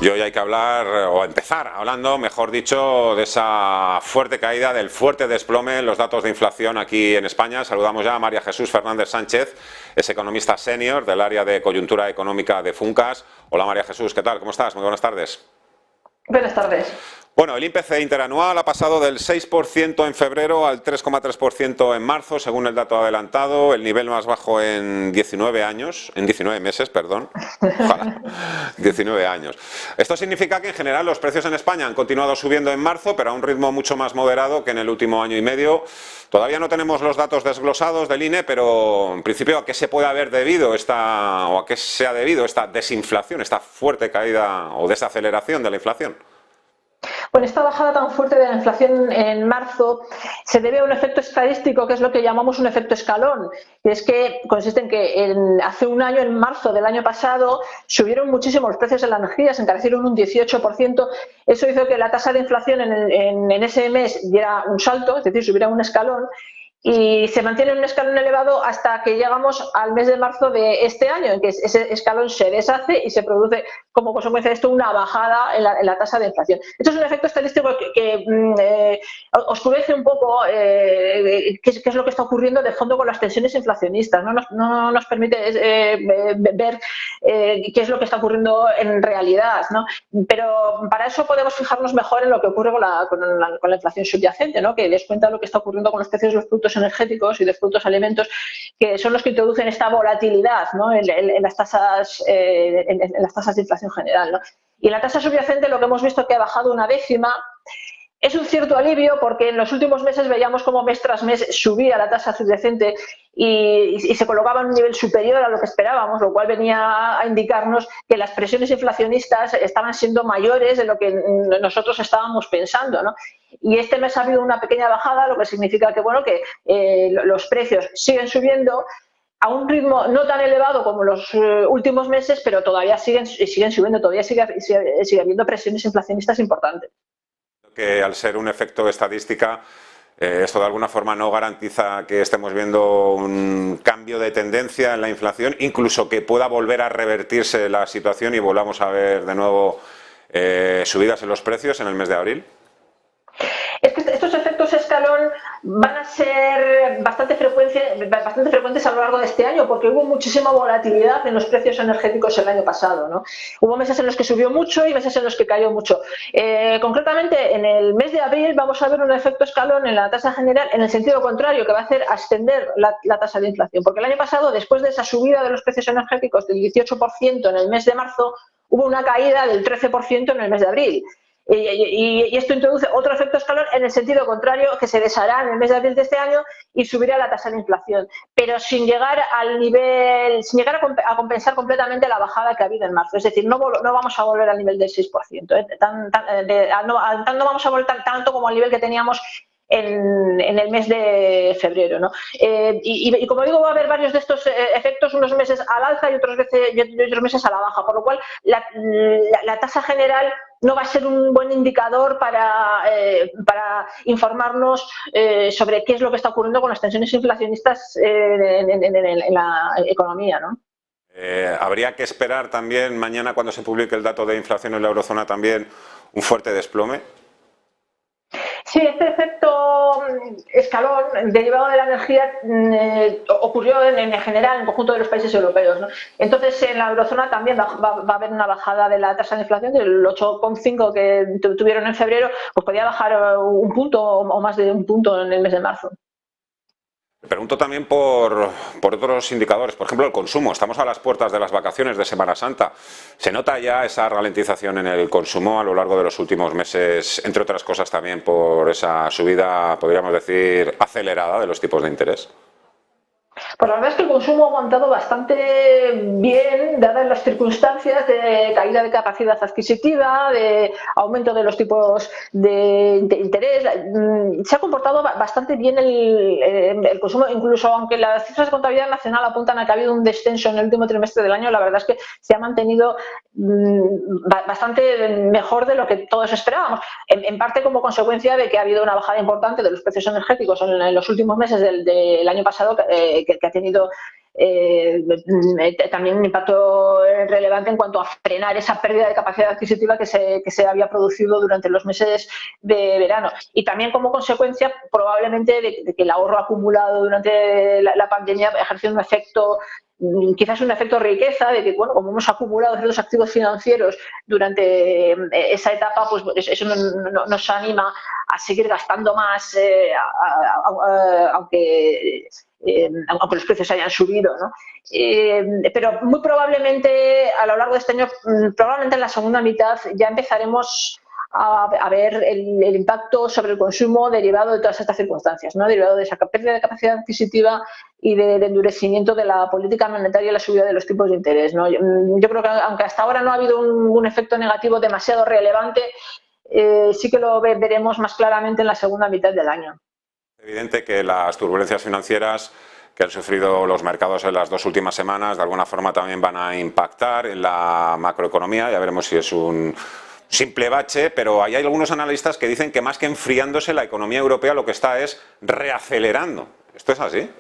Y hoy hay que hablar, o empezar hablando, mejor dicho, de esa fuerte caída, del fuerte desplome en los datos de inflación aquí en España. Saludamos ya a María Jesús Fernández Sánchez, es economista senior del área de coyuntura económica de Funcas. Hola María Jesús, ¿qué tal? ¿Cómo estás? Muy buenas tardes. Buenas tardes. Bueno, el IPC interanual ha pasado del 6% en febrero al 3,3% en marzo, según el dato adelantado, el nivel más bajo en 19 años, en 19 meses, perdón. Ojalá. 19 años. Esto significa que en general los precios en España han continuado subiendo en marzo, pero a un ritmo mucho más moderado que en el último año y medio. Todavía no tenemos los datos desglosados del INE, pero en principio ¿a qué se puede haber debido o a qué se ha debido esta desinflación, esta fuerte caída o desaceleración de la inflación? Bueno, esta bajada tan fuerte de la inflación en marzo se debe a un efecto estadístico que es lo que llamamos un efecto escalón, y es que consiste en que hace un año, en marzo del año pasado, subieron muchísimo los precios de la energía, se encarecieron un 18%. Eso hizo que la tasa de inflación en ese mes diera un salto, es decir, subiera un escalón, y se mantiene en un escalón elevado hasta que llegamos al mes de marzo de este año, en que ese escalón se deshace y se produce como consecuencia de esto una bajada en la tasa de inflación. Esto es un efecto estadístico que oscurece un poco qué es lo que está ocurriendo de fondo con las tensiones inflacionistas. No nos permite ver qué es lo que está ocurriendo en realidad, ¿no? Pero para eso podemos fijarnos mejor en lo que ocurre con la inflación subyacente, ¿no? Que descuenta lo que está ocurriendo con los precios de los productos energéticos y de productos alimentos, que son los que introducen esta volatilidad, ¿no? en las tasas de inflación general, ¿no? Y la tasa subyacente lo que hemos visto es que ha bajado una décima. Es un cierto alivio porque en los últimos meses veíamos cómo mes tras mes subía la tasa subyacente y se colocaba en un nivel superior a lo que esperábamos, lo cual venía a indicarnos que las presiones inflacionistas estaban siendo mayores de lo que nosotros estábamos pensando, ¿no? Y este mes ha habido una pequeña bajada, lo que significa que, bueno, que los precios siguen subiendo a un ritmo no tan elevado como los últimos meses, pero todavía siguen subiendo, todavía sigue habiendo presiones inflacionistas importantes. Que al ser un efecto estadística, esto de alguna forma no garantiza que estemos viendo un cambio de tendencia en la inflación, incluso que pueda volver a revertirse la situación y volvamos a ver de nuevo subidas en los precios en el mes de abril. Es que estos efectos escalón van a ser bastante frecuentes a lo largo de este año, porque hubo muchísima volatilidad en los precios energéticos el año pasado, ¿no? Hubo meses en los que subió mucho y meses en los que cayó mucho. Concretamente, en el mes de abril vamos a ver un efecto escalón en la tasa general en el sentido contrario, que va a hacer ascender la tasa de inflación, porque el año pasado, después de esa subida de los precios energéticos del 18% en el mes de marzo, hubo una caída del 13% en el mes de abril. Y esto introduce otro efecto escalón en el sentido contrario, que se deshará en el mes de abril de este año y subirá la tasa de inflación, pero sin llegar a compensar completamente la bajada que ha habido en marzo. Es decir, no vamos a volver al nivel del 6%, no vamos a volver tanto como al nivel que teníamos en el mes de febrero, ¿no? Y como digo, va a haber varios de estos efectos, unos meses al alza y otros meses a la baja, por lo cual la tasa general no va a ser un buen indicador para informarnos sobre qué es lo que está ocurriendo con las tensiones inflacionistas en la economía, ¿no? Habría que esperar también mañana, cuando se publique el dato de inflación en la eurozona, también un fuerte desplome. Sí, este efecto escalón derivado de la energía ocurrió en general en el conjunto de los países europeos, ¿no? Entonces, en la eurozona también va a haber una bajada de la tasa de inflación del 8,5 que tuvieron en febrero, pues podría bajar un punto o más de un punto en el mes de marzo. Pregunto también por otros indicadores, por ejemplo el consumo. Estamos a las puertas de las vacaciones de Semana Santa. ¿Se nota ya esa ralentización en el consumo a lo largo de los últimos meses, entre otras cosas también por esa subida, podríamos decir, acelerada de los tipos de interés? Pues la verdad es que el consumo ha aguantado bastante bien, dadas las circunstancias de caída de capacidad adquisitiva, de aumento de los tipos de interés. Se ha comportado bastante bien el consumo, incluso aunque las cifras de contabilidad nacional apuntan a que ha habido un descenso en el último trimestre del año, la verdad es que se ha mantenido bastante mejor de lo que todos esperábamos, en parte como consecuencia de que ha habido una bajada importante de los precios energéticos en los últimos meses del año pasado, que ha tenido también un impacto relevante en cuanto a frenar esa pérdida de capacidad adquisitiva que se había producido durante los meses de verano. Y también como consecuencia probablemente de que el ahorro acumulado durante la pandemia ejerció un efecto, quizás un efecto riqueza, de que, bueno, como hemos acumulado ciertos activos financieros durante esa etapa, pues eso nos anima a seguir gastando más, aunque los precios hayan subido, ¿no? Pero muy probablemente a lo largo de este año, probablemente en la segunda mitad, ya empezaremos a ver el impacto sobre el consumo derivado de todas estas circunstancias, ¿no? Derivado de esa pérdida de capacidad adquisitiva y del endurecimiento de la política monetaria y la subida de los tipos de interés, ¿no? Yo creo que aunque hasta ahora no ha habido un efecto negativo demasiado relevante, sí que lo veremos más claramente en la segunda mitad del año. Es evidente que las turbulencias financieras que han sufrido los mercados en las 2 últimas semanas de alguna forma también van a impactar en la macroeconomía. Ya veremos si es un simple bache, pero hay algunos analistas que dicen que más que enfriándose, la economía europea lo que está es reacelerando. ¿Esto es así?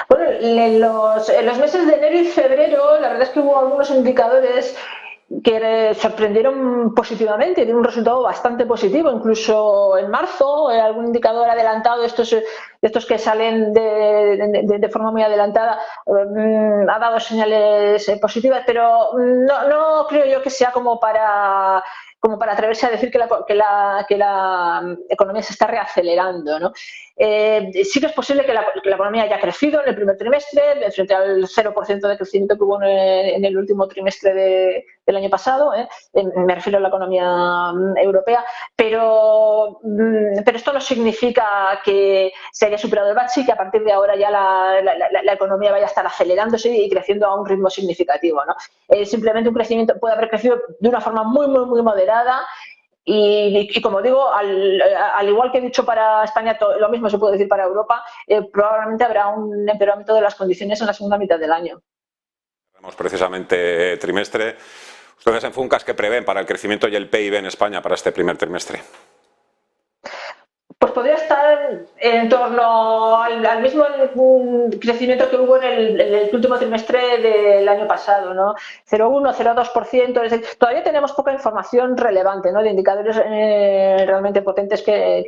Bueno, en los meses de enero y febrero, la verdad es que hubo algunos indicadores que sorprendieron positivamente, tiene un resultado bastante positivo. Incluso en marzo, algún indicador adelantado, estos que salen de forma muy adelantada, ha dado señales positivas, pero no creo yo que sea como para atreverse a decir que la economía se está reacelerando, ¿no? Sí que es posible que la economía haya crecido en el primer trimestre, frente al 0% de crecimiento que hubo en el último trimestre del año pasado, me refiero a la economía europea, pero esto no significa que se haya superado el bache y que a partir de ahora ya la economía vaya a estar acelerándose y creciendo a un ritmo significativo, ¿no? Simplemente un crecimiento puede haber crecido de una forma muy moderada. Y como digo, al igual que he dicho para España, lo mismo se puede decir para Europa, probablemente habrá un empeoramiento de las condiciones en la segunda mitad del año. Tenemos precisamente trimestre. ¿Ustedes en Funcas qué prevén para el crecimiento y el PIB en España para este primer trimestre? Pues podría estar en torno al mismo crecimiento que hubo en el último trimestre del año pasado, ¿no? 0,1, 0,2%. Es decir, todavía tenemos poca información relevante, ¿no? De indicadores realmente potentes que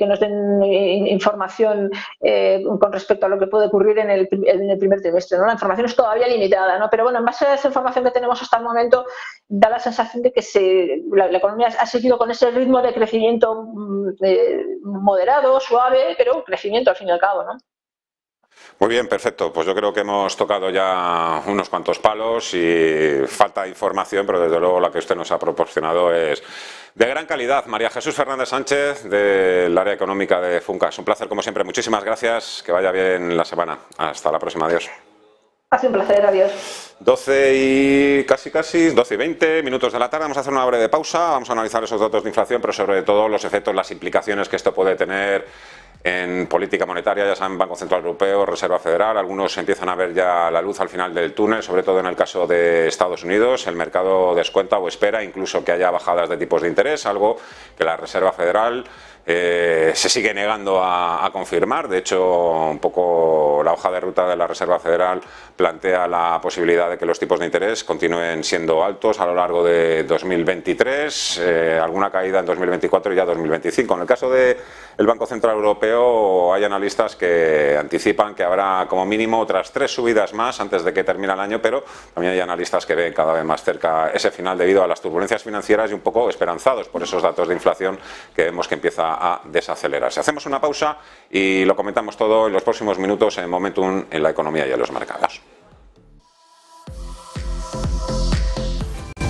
nos den información con respecto a lo que puede ocurrir en el primer trimestre, ¿no? La información es todavía limitada, ¿no? Pero bueno, en base a esa información que tenemos hasta el momento, da la sensación de que la economía ha seguido con ese ritmo de crecimiento moderado, suave, pero un crecimiento al fin y al cabo, ¿no? Muy bien, perfecto. Pues yo creo que hemos tocado ya unos cuantos palos y falta información, pero desde luego la que usted nos ha proporcionado es de gran calidad. María Jesús Fernández Sánchez, del área económica de Funcas. Un placer, como siempre. Muchísimas gracias. Que vaya bien la semana. Hasta la próxima. Adiós. Ha sido un placer. Adiós. 12 y 20 minutos de la tarde. Vamos a hacer una breve pausa. Vamos a analizar esos datos de inflación, pero sobre todo los efectos, las implicaciones que esto puede tener en política monetaria. Ya saben, Banco Central Europeo, Reserva Federal. Algunos empiezan a ver ya la luz al final del túnel, sobre todo en el caso de Estados Unidos. El mercado descuenta o espera incluso que haya bajadas de tipos de interés, algo que la Reserva Federal se sigue negando a confirmar. De hecho, un poco la hoja de ruta de la Reserva Federal plantea la posibilidad de que los tipos de interés continúen siendo altos a lo largo de 2023, alguna caída en 2024 y ya 2025. En el caso del Banco Central Europeo hay analistas que anticipan que habrá como mínimo otras 3 subidas más antes de que termine el año, pero también hay analistas que ven cada vez más cerca ese final debido a las turbulencias financieras y un poco esperanzados por esos datos de inflación que vemos que empieza a desacelerarse. Hacemos una pausa y lo comentamos todo en los próximos minutos en Momentum en la economía y en los mercados.